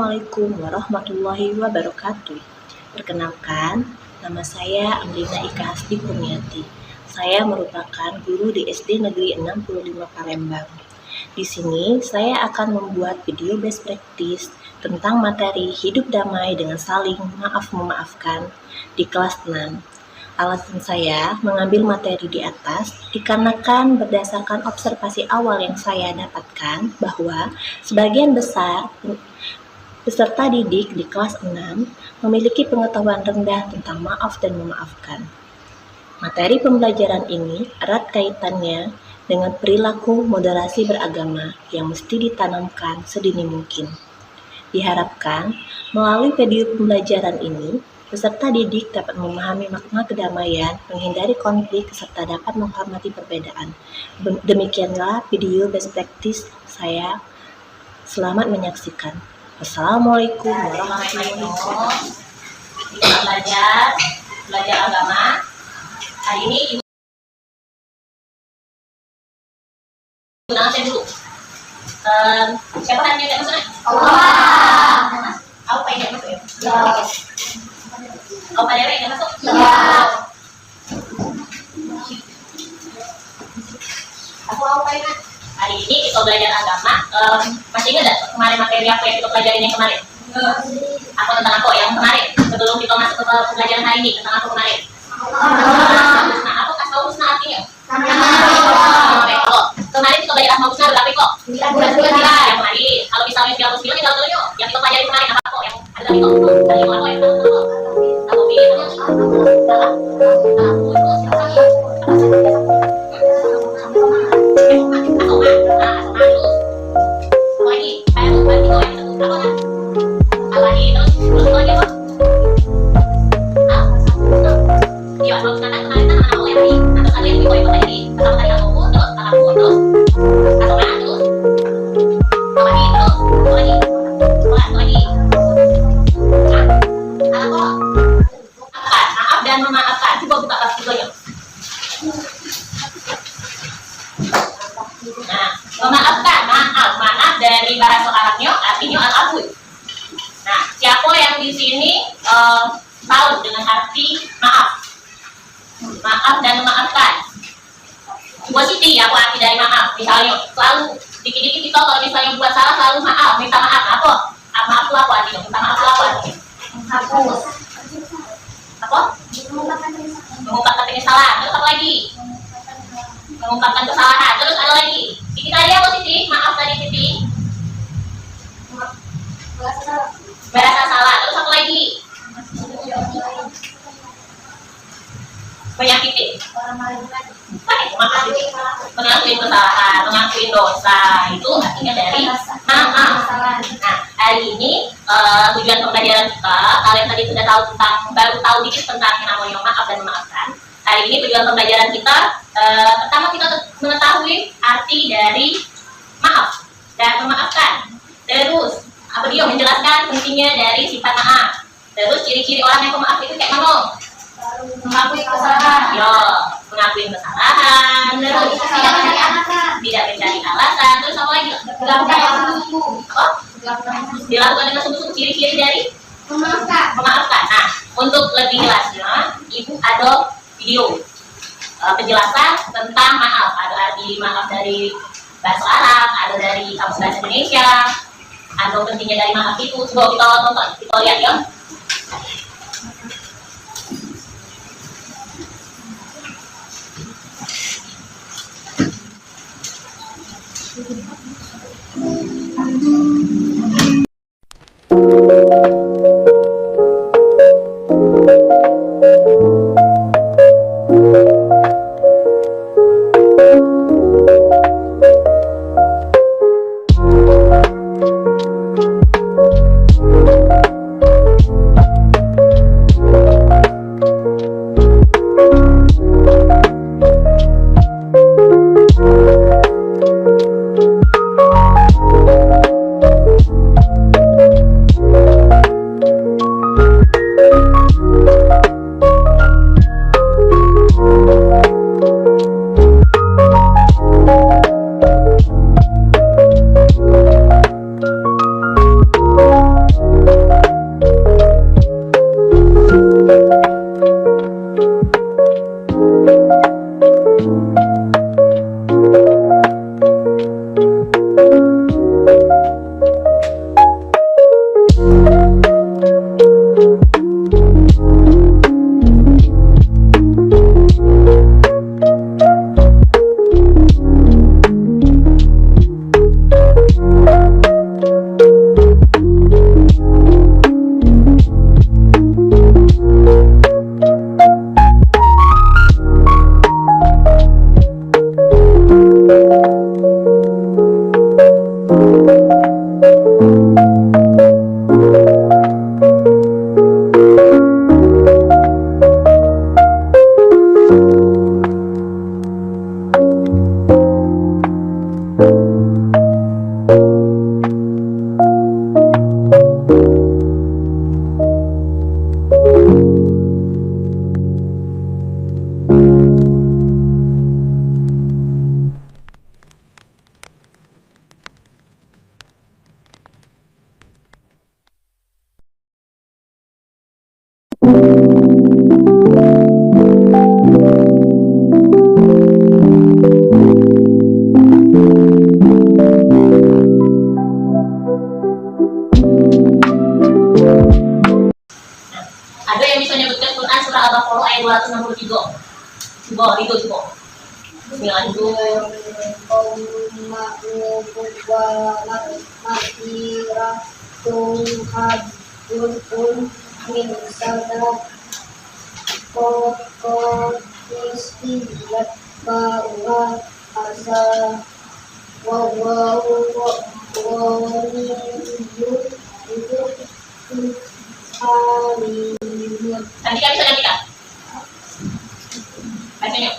Assalamualaikum warahmatullahi wabarakatuh. Perkenalkan, nama saya Amrina Ika Hasbi Kurniati. Saya merupakan guru di SD Negeri 65 Palembang. Di sini saya akan membuat video best practice tentang materi hidup damai dengan saling maaf-memaafkan di kelas 6. Alasan saya mengambil materi di atas dikarenakan berdasarkan observasi awal yang saya dapatkan bahwa sebagian besar peserta didik di kelas 6 memiliki pengetahuan rendah tentang maaf dan memaafkan. Materi pembelajaran ini erat kaitannya dengan perilaku moderasi beragama yang mesti ditanamkan sedini mungkin. Diharapkan melalui video pembelajaran ini, peserta didik dapat memahami makna kedamaian, menghindari konflik, serta dapat menghormati perbedaan. Demikianlah video best practice saya. Selamat menyaksikan. Assalamualaikum warahmatullahi wabarakatuh. Kita belajar agama. Hari ini ibu saya dulu. Siapa kan yang masuk? Allah. Aku pengen masuk ya. Kau pada yang masuk? Ya. Aku pengen. Hari ini kita belajar agama. Masih ingat gak kemarin materi apa yang kita pelajarin yang kemarin? Apa tentang apa yang kemarin? Sebelum kita masuk ke pelajaran hari ini, tentang apa kemarin? Nah, aku kasih tahu husna artinya. Kemarin kita belajar asma husna berapa kok? 9 yang kemarin. Kalau misalnya 99 tinggal tuh yuk. Yang kita pelajari kemarin apa kok? Yang ada tadi kok. Tadi yang apa yang tahu? Aku pilih memaafkan, maaf dari bahasa Arabnya artinya al-afwi. Nah, siapa yang di sini tahu dengan arti maaf? Maaf dan memaafkan. Coba Siti, apa arti dari maaf? Misalnya, selalu dikit-dikit kita kalau misalnya buat salah selalu maaf, minta maaf. Apa? Maaf itu apa artinya? Minta maaf itu apa artinya? Apa? Mengungkapkan penyesalan. Terus apa lagi? Mengungkapkan kesalahan. Terus ada lagi. Siti tadi apa Siti? Maaf tadi Siti. Merasa salah. Terus apa lagi? Menyakiti. Mengakui kesalahan, mengakui dosa. Itu artinya dari maaf. Nah, hari ini tujuan pembelajaran kita, kalian tadi sudah tahu tentang, baru tahu dikit tentang yang namanya maaf dan memaafkan. Hari ini tujuan pembelajaran kita, pertama kita mengetahui arti dari maaf dan memaafkan. Terus, apa dia menjelaskan pentingnya dari sifat maaf. Terus ciri-ciri orang yang pemaaf itu kayak mana? Mengakui kesalahan. Yo, mengakui kesalahan. Terus tidak mencari alasan. Terus apa lagi? Dilakukan dengan sungguh-sungguh. Ciri-ciri dari memaafkan. Nah, untuk lebih jelasnya, ibu ada video penjelasan tentang maaf. Ada arti maaf dari bahasa Arab, ada dari kamus bahasa Indonesia, ada pentingnya dari maaf itu. Coba kita tonton, kita lihat ya. Bismillahirrahmanirrahim. ma'rufun wa maghfiratun khairun min sadaqah istighfar wa asa wallahu ghaniyyun halimun. Nanti kan bisa ganti kan? Bacanya.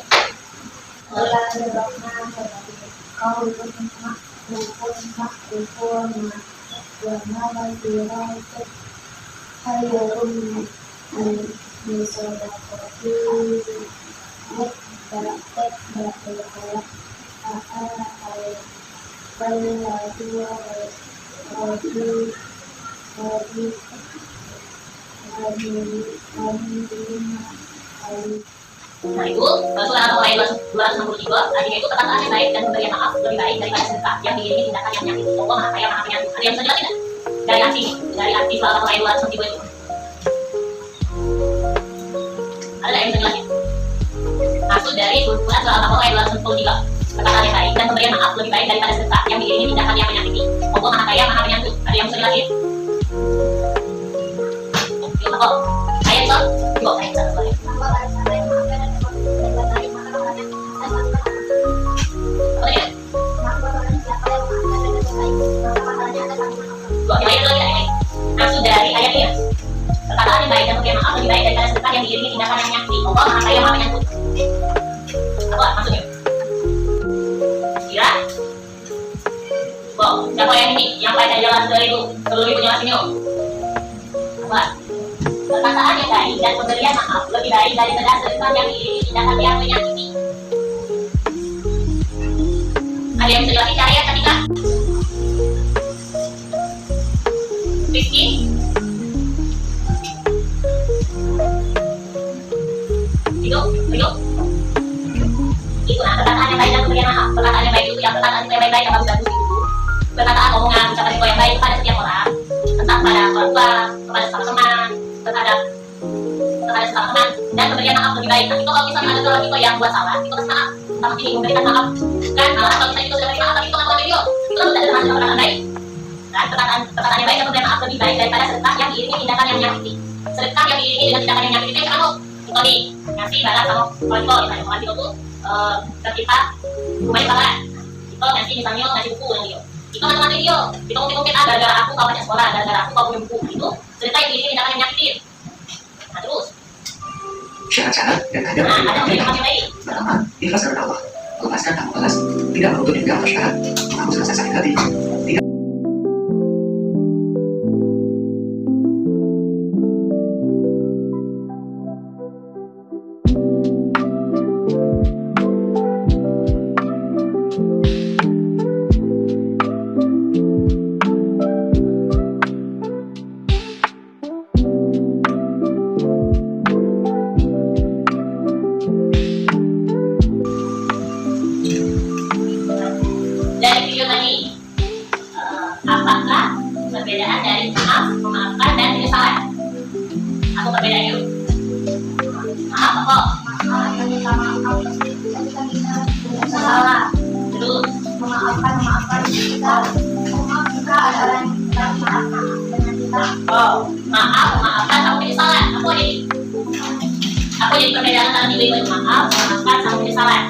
Nah itu surah Al-Mulailah 263, artinya itu perkataan yang baik dan pemberian maaf lebih baik daripada sedekah yang diiringi tindakan yang menyakiti. Allah Maha Kaya Maha Penyayang. Ada yang bisa jelasin nggak? Dari arti surah Al-Mulailah 263 itu. Ada yang bisa jelasin? Maksud dari surah Al-Mulailah 263, perkataan yang baik dan pemberian maaf lebih baik daripada sedekah yang diiringi tindakan yang menyakiti. Allah Maha Kaya Maha Penyayang. Ada yang bisa jelasin? Yuk, kok. Ayat kok. Yuk, ayat satu lagi. Maksud dari ayat ini, perkataan yang baik dan pemberian maaf lebih baik daripada sedekah yang diiringi tindakan yang menyakiti. Allah Maha Kaya Maha Penyayang. Apa maksudnya? Kira? Kok, siapa yang ini? Yang lain yang jelas dari itu, perlu ibu jelasin yuk. Apa? Perkataan yang baik dan pemberian maaf lebih baik daripada sedekah yang diiringi tindakan yang menyakiti. Ada yang bisa jelasin cara ya ketika? Rizky? Itu? Itu nah, perkataan yang baik dan pemberian maaf. Perkataan yang baik itu yang perkataan yang baik-baik yang bagus-bagus itu. Perkataan omongan, ucapan itu yang baik kepada setiap orang. Tentang kepada orang tua, kepada sesama teman, terhadap sesama teman, dan pemberian maaf lebih baik. Tapi kalau misalnya ada orang itu yang buat salah, itu kasih maaf. Sama ini memberikan maaf. Kan kalau misalnya itu sudah beri maaf, tapi itu nggak mau video. Itu kan tidak termasuk perkataan baik. Dan perkataan yang baik dan pemberian maaf lebih baik daripada sedekah yang diiringi tindakan yang menyakiti. Sedekah yang diiringi dengan tindakan yang menyakiti itu kamu itu nih ngasih barang sama orang tua, misalnya orang tua tuh tertimpa rumahnya banget. Itu ngasih misalnya ngasih buku yang dia. Itu nggak teman video. Itu mungkin gara-gara aku kau banyak sekolah, gara-gara aku kau punya buku. Itu sedekah yang diiringi tindakan yang menyakitin. Nah terus. Syarat-syarat dan kadar pertama, ikhlas karena Allah. Lepaskan tanpa balas, tidak menuntut impian atau syarat, menghapus rasa sakit hati, tidak dari video tadi, apakah perbedaan dari maaf, memaafkan, dan penyesalan? Aku perbedaan yuk. Maaf apa? Salah. Terus memaafkan kita adalah maaf dengan kita. oh, maaf, memaafkan, sama penyesalan. Aku jadi perbedaan antara tiga itu maaf, memaafkan, sama penyesalan.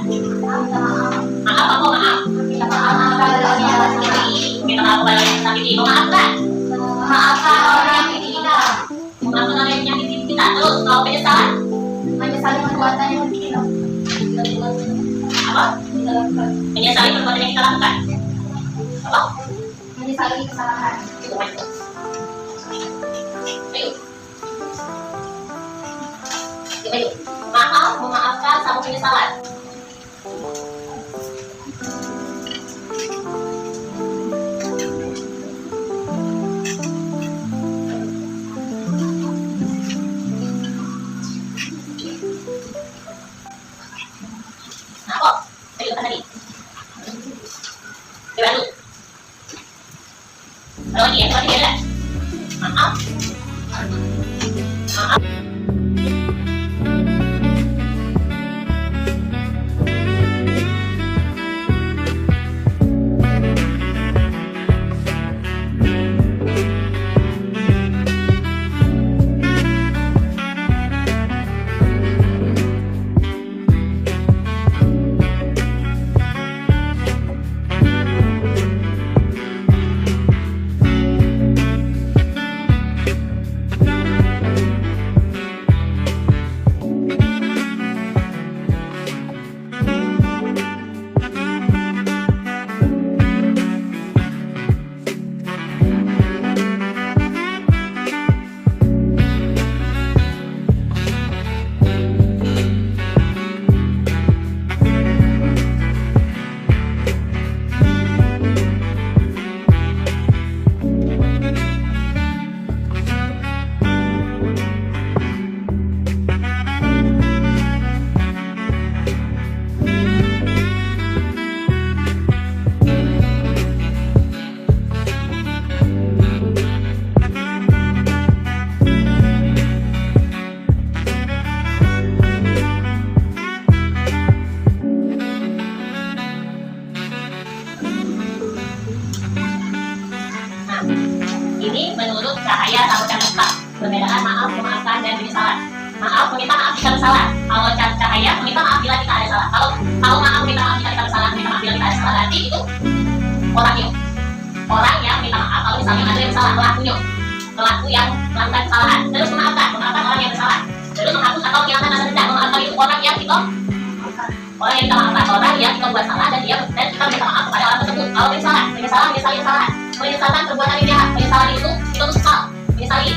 Maaf apa maaf? Minta maaf kepada orang yang sakiti. Minta maaf kepada orang yang sakiti. Memaafkan. Memaafkan orang yang menyakiti kita. Memaafkan orang yang menyakiti kita. Terus kalau penyesalan? Menyesali perbuatan yang kita Apa? lakukan. Menyesali perbuatan yang kita lakukan. Apa? Menyesali kesalahan. Itu kan. Ayo. Ayo. Maaf, memaafkan, sama penyesalan. Nah, kok? Ayo kan tadi. Dibantu. Kalau lagi ya, kalau lagi ada. Maaf. Maaf. ini menurut Cahaya sama Cahaya. Perbedaan maaf, memaafkan, dan penyesalan. Maaf, meminta maaf jika bersalah. Kalau Cahaya meminta maaf bila kita ada salah. Kalau maaf meminta maaf jika kita bersalah, meminta maaf bila kita ada salah. Berarti itu orang yang minta maaf. Kalau misalnya ada yang bersalah, pelaku yang melakukan kesalahan. Terus memaafkan orang yang bersalah. Terus menghapus atau menghilangkan rasa dendam. Memaafkan itu orang yang kita maafkan, orang yang kita buat salah dan kita minta maaf kepada orang tersebut. Kalau penyesalan, menyesali kesalahan, menyesalkan perbuatan yang jahat. Penyesalan itu menyesal, menyesali.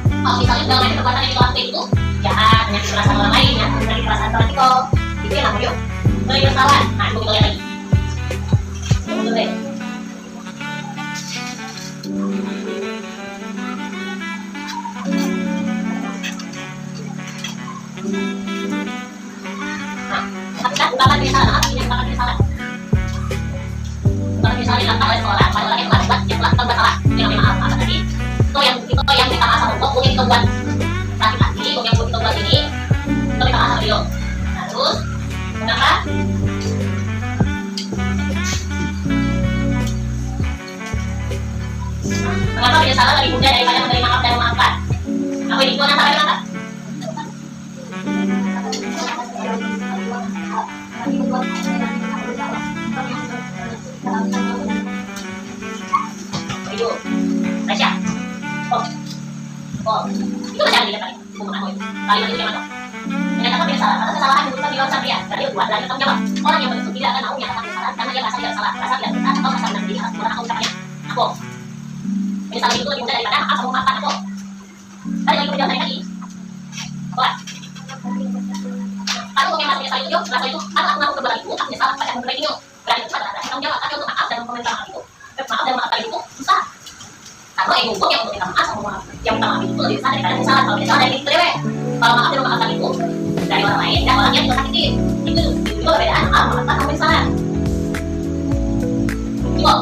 Kalau misalnya sudah melakukan perbuatan yang dilakukan itu jahat, menyakiti perasaan orang lain, menyakiti perasaan orang itu, itu yang namanya penyesalan. Nah, itu kita lihat lagi. Tunggu deh. Bukan penyesalan, bukan penyesalan. Bukan penyesalan dilakukan oleh seorang pada orang yang melakukan bersalah. Yang maaf, apa tadi? Itu yang minta maaf sama Allah. Mungkin kita buat laki-laki, yang kita buat ini, kita minta maaf sama beliau. Nah, terus kenapa? Mengapa penyesalan lebih mudah daripada memberi maaf dan memaafkan? Aku ini pun sampai kenapa? Itu Tasya. Itu Tasya yang dilihat tadi. Bukan aku itu. Kalimat itu yang mana? Menyatakan penyesalan atas kesalahan yang bukan dilakukan dia. Dari buat dan bertanggung jawab. Orang yang betul tidak akan mau menyatakan penyesalan karena dia merasa tidak salah, merasa tidak benar atau merasa benar diri atas perbuatan atau ucapannya. Aku. Penyesalan itu lebih mudah daripada maaf atau memaafkan aku. Tadi lagi penjelasan tadi. Apa? Kalau yang masih menyesal itu, rasa itu, aku mengaku perbuatan itu, aku menyesal pada memperbaiki itu. Berarti itu adalah tanggung jawab, tapi untuk maaf dan meminta maaf itu, maaf dan memaafkan itu susah. Karena yang hukum yang untuk minta maaf sama yang minta maaf itu lebih besar daripada penyesalan. Kalau penyesalan dari diri sendiri, kalau maaf dan memaafkan itu dari orang lain dan orang yang juga sakitin, itu perbedaan maaf, memaafkan sama penyesalan. Coba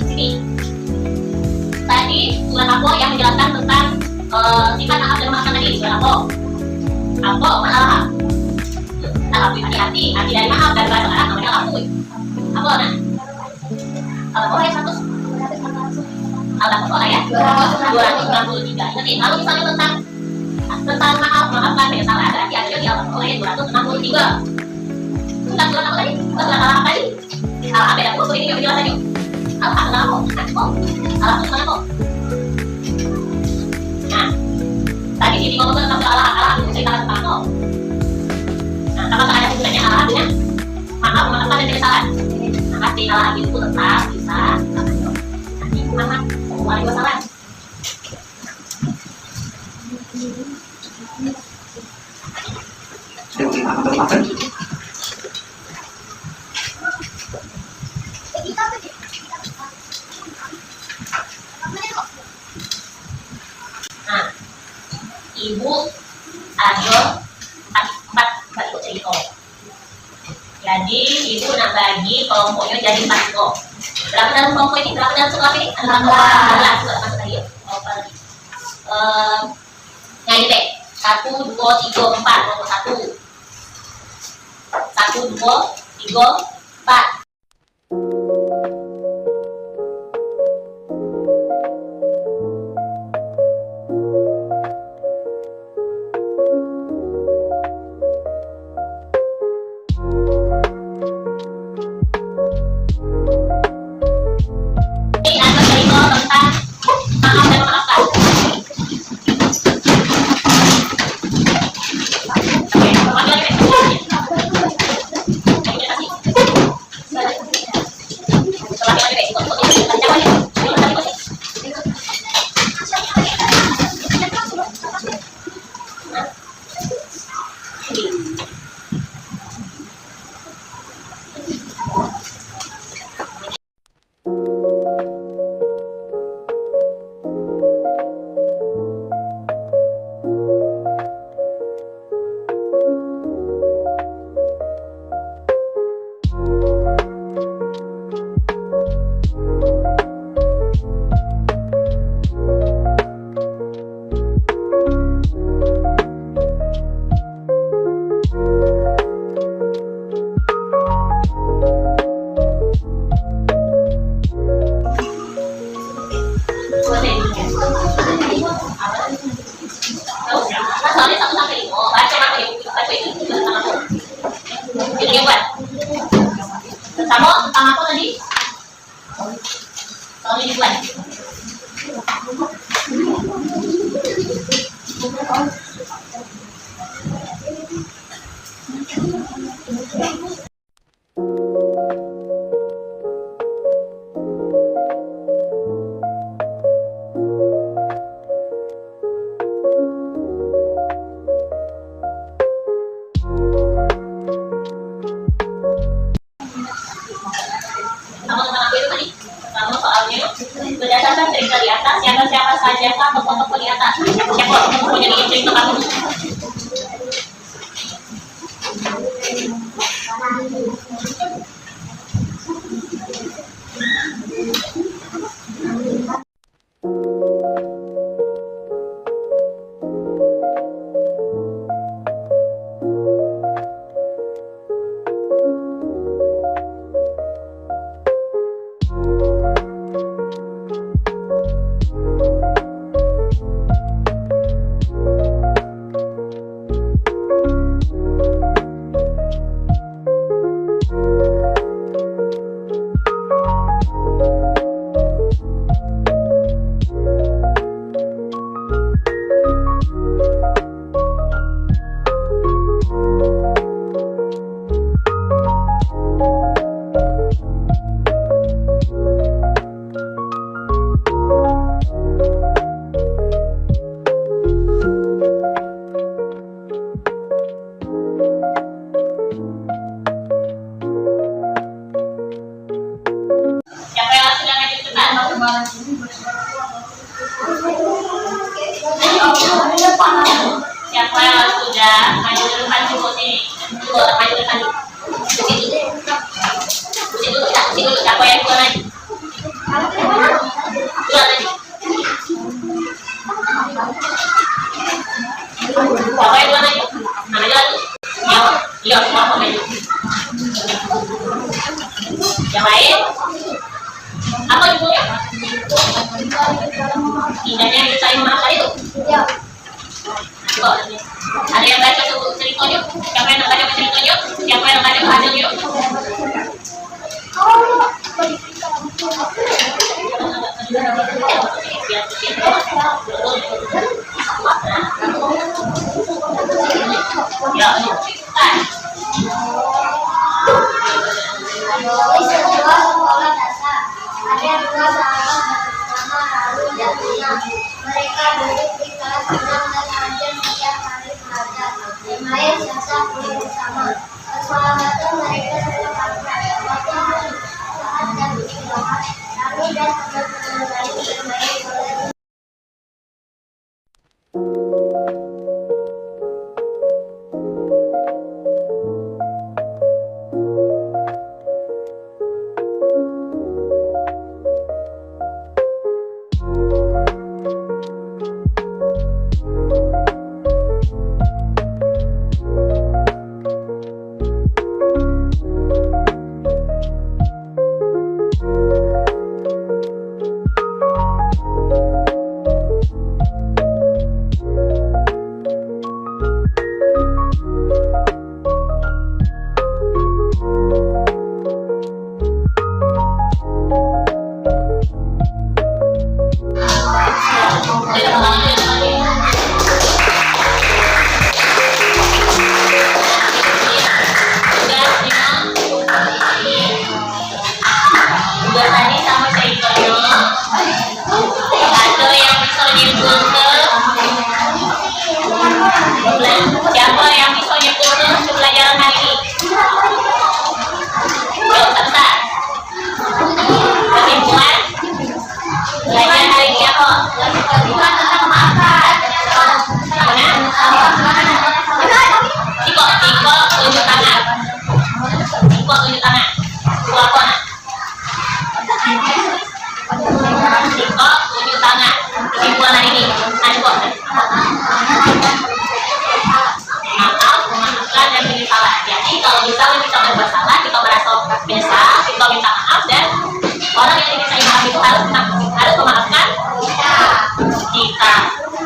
sini. Tadi surat Apo yang menjelaskan tentang sifat maaf dan memaafkan tadi surat Apo. Apo malah Alhamdulillah hati-hati, hati dari maaf dan bahasa Arab namanya alhamdulillah. Apa nah? Kalau yang 100 Alhamdulillah ya 293. Nanti kalau misalnya tentang maafkan penyesalan berarti ada di Alhamdulillah 263. Sudah surat apa tadi? Surat apa tadi? Alhamdulillah beda puluh ini yang penjelasannya. Alhamdulillah Alhamdulillah kok. Nah, tadi sini ngomong tentang Allah cerita tentang apa? Nah, kalau ada hubungannya Allah dengan maaf, memaafkan dan penyesalan. Nah, pasti Allah itu tetap bisa nanti Muhammad SAW. Sudah terima atau maafkan? Nah, ibu ada empat ikut cerita. Jadi ibu nak bagi kelompoknya jadi 4 kelompok. Berapa dalam kelompok ini? Berapa dalam sekolah ini? 16 sudah masuk tadi. Yang ini 1, 2, 3, 4 kelompok 1. 1, 2, 3, 4. pertama apa tadi? Soal tujuan. Kamu soalnya berdasarkan cerita di atas, siapa saja tokoh-tokoh di atas? Siapa tokohnya di cerita kamu? Siapa yang sudah maju cepat? Siapa yang sudah maju ke depan cukup sini? Cukup maju ke depan. Situ dulu. Siapa yang duluan maju? Duluan maju. Siapa yang duluan maju? Nah, maju lagi. Iya, semua maju. Yang lain? Apa judulnya? Indahnya itu saling memaafkan itu. Ya. Coba, ada yang baca ceritanya? Siapa yang baca ceritanya? Siapa yang baca hasilnya? Ya, Sebuah sekolah dasar. Ada dua sahabat bernama Harun dan Lina. Mereka duduk di kelas 6 dan hadir setiap hari belajar. Bermain serta kuliah bersama. Persahabatan mereka sepakatnya waktu saat jam istirahat. Harun dan teman-teman lain bermain bola. Siapa yang bisa nyebut ke pelajaran hari ini? Yuk, sebentar. Kesimpulan pelajaran hari ini apa? Kesimpulan tentang memaafkan. Tiko tunjuk tangan. Tiko tunjuk tangan. Tiko apa? Tiko tunjuk tangan. Kesimpulan hari ini. Tiko. Memaafkan dan menyesalah. Jadi kalau misalnya kita berbuat salah, kita merasa menyesal, kita minta maaf, dan orang yang ingin saya maaf itu harus memaafkan kita.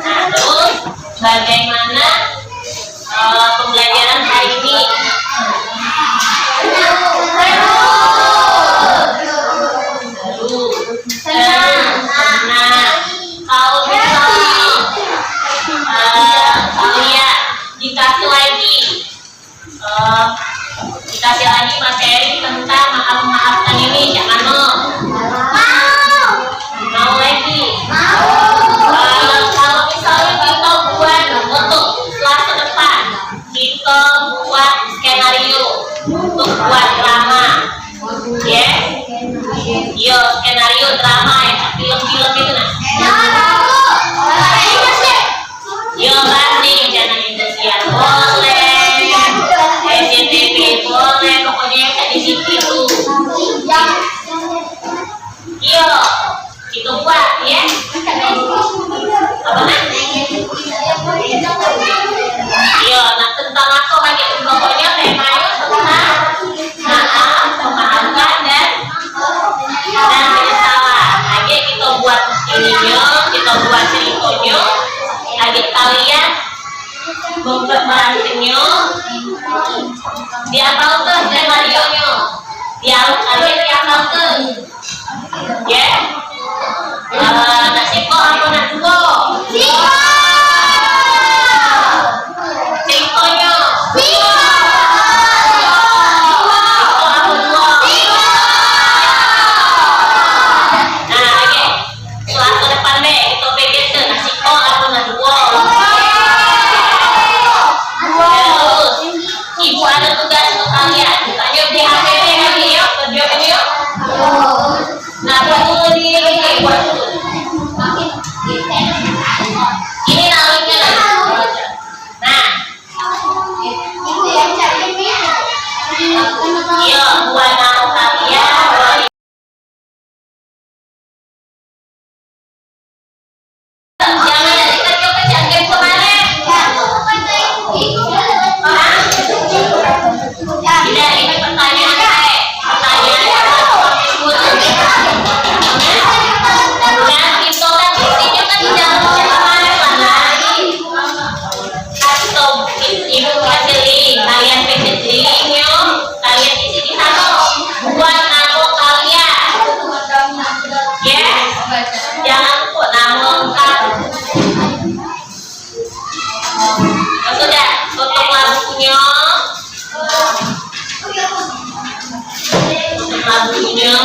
Nah, terus bagaimana pembelajaran hari ini buat ya. Apa kan? Iya, nah tentang aku lagi pokoknya temanya tentang memaafkan dan penyesalan. Lagi kita buat ininya, kita buat ceritanya. Lagi kalian memperbahannya, dihafal ke skenario-nya, kalian dihafal ke, ya. Nasi kok apa nak dua? Ceritanya. Ibu ada tugas untuk kalian. Tanya di APP lagi ya, kerja ini ya. Nah, dulu di buat dulu. Ini namanya. Nah, iya, buat nama kalian. Jangan ada kerja game kemarin. Tidak, ini pertanyaan saya. Pertanyaan dan itu kan isinya kan di dalam kemarin atau ibu kasih kalian PCC-nya, kalian isi di sana buat nama kalian. Ya, jangan lupa nama lengkap. Sudah, tutup lampunya. Tutup lampunya.